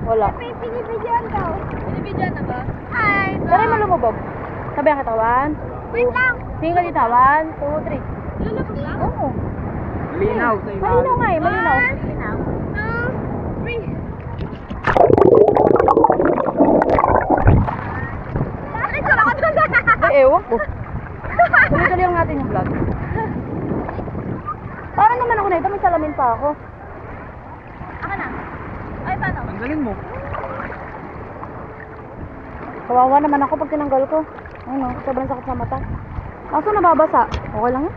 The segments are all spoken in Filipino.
Wala. May pinibidyoan daw. Pinibidyoan na ba? Hi! Tara mo lumubog. Sabi ang katawan. Wait lang! Tingnan dito. 1, 2, 3. Lulubog lang? Oo. Malinaw sa iba. Malinaw nga eh. Malinaw. 1, 2, 3. Bakit ko lang ako doon? Ay, ewan ko. Tuloy-tuloy lang natin yung vlog. Parang naman ako na ito. May salamin pa ako. Ako na. Ay, paano? Tanggalin mo. Kawawa naman ako pag tinanggal ko. Ayun o. Sobrang sakit sa mata. Kaso nababasa. Okay lang eh.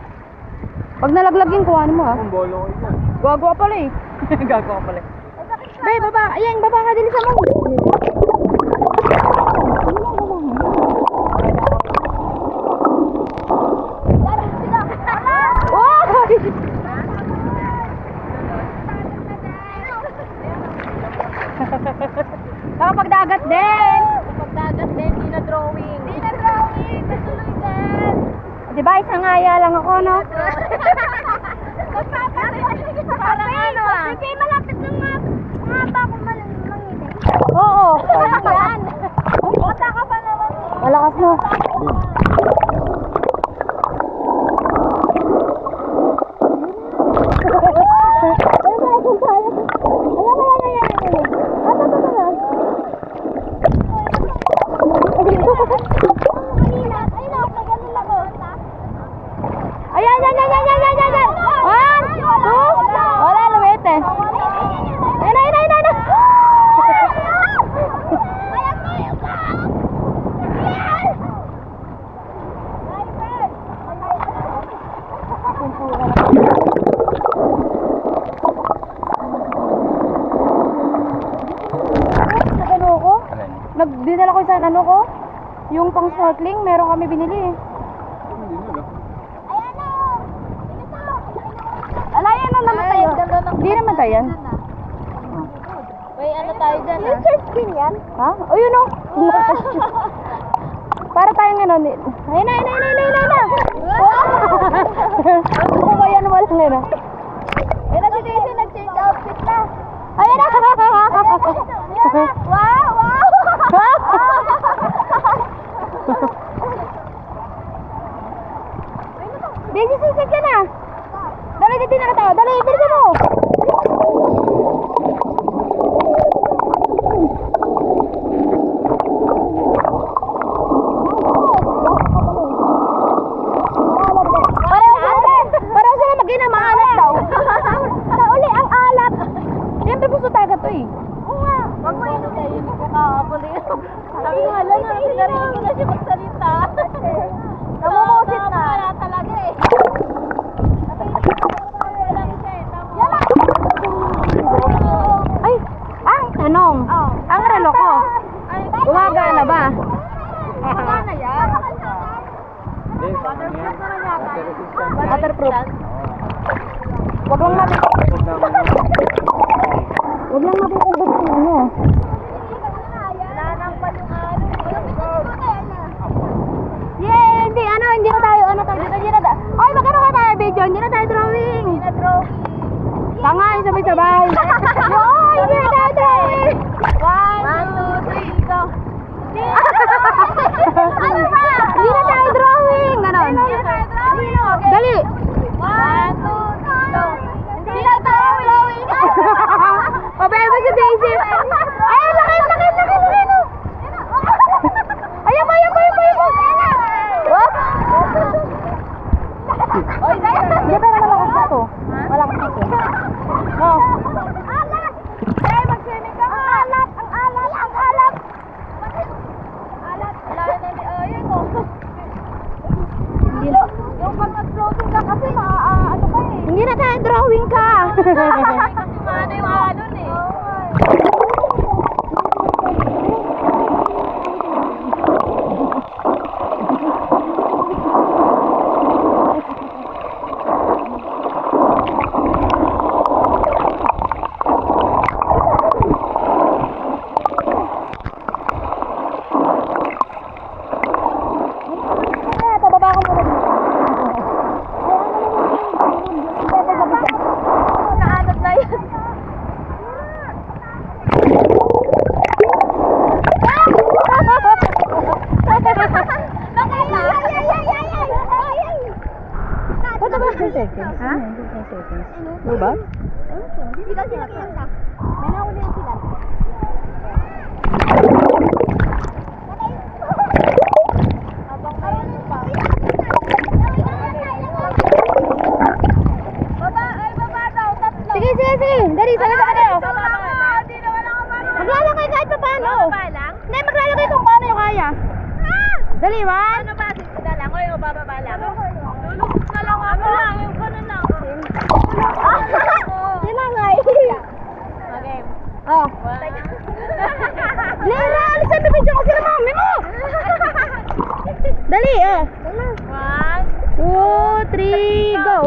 Pag nalaglag yung kuhanin mo ha. Ang bolo ko ito. Gagawa pala eh. Gagawa pala eh. Bay, baba. Ayan, baba ka din sa mo. Nakapagdagat din. Pagdagat din, di na drawing. Di na drawing, natuloy din. Diba, isang aya lang ako, no? Parang ano ah. Kasi malapit ng mga bako mangiti. Oo. Yan. Bata ka pa naman. Malakas mo. Ayan, yan, yan, yan, yan, yan, yan, yan. 1, 2. Wala, lumit eh. Ayun, ayun, ayun, ayun. Ano ko? Dinala ko sa ano ko? Yung pang snorkeling, meron kami binili eh. Alayan na naman tayo. Hindi naman tayo yan. May ano tayo dyan ah. Future skin yan? Ha? O yun o. Para tayong ano. Ayun na, ayun na, ayun na, ayun na, ayun na. Ano ba yan? Walang ayun na. Eh, na si Daisy nag-change outfit na. Ayun na. Wow, wow. Busy sisig ka na. Dali, dito na tayo. Dali, bilisan mo. Parang sila mag-ina, maalat daw. Sa uli, ang alat. Siyempre gusto taga to eh. Oo nga. Wag mo inom na yun. Kakakapuli. Sabi ko nga lang, narinig ko na siya magsalita. Namumusit na. Wala talaga eh. Ay, ang tanong. Ang relo ko. Gumagana ba? Gumagana yan. Waterproof. Wag lang natin. Wag lang natin ubos ng ano. Wala nang palungan. Saan sila kanta? May nauli na sila. Abang kayo pa. Baba, ay baba daw, tatlo. Sige, sige, sige. Dali, sabi sa kayo. Hindi na wala ka paano. Maglalakay kahit pa paano. Baba lang? Hindi, maglalakay kung paano yung kaya. Dali, one. Ano ba? Sisi na lang o bababa lang? Lulubog na lang ako. Ano lang, yung ganun lang. Tinangay. Okay. Oh. Lera, alisan na video kasi na mami mo. Dali, oh. 1, 2, 3, go.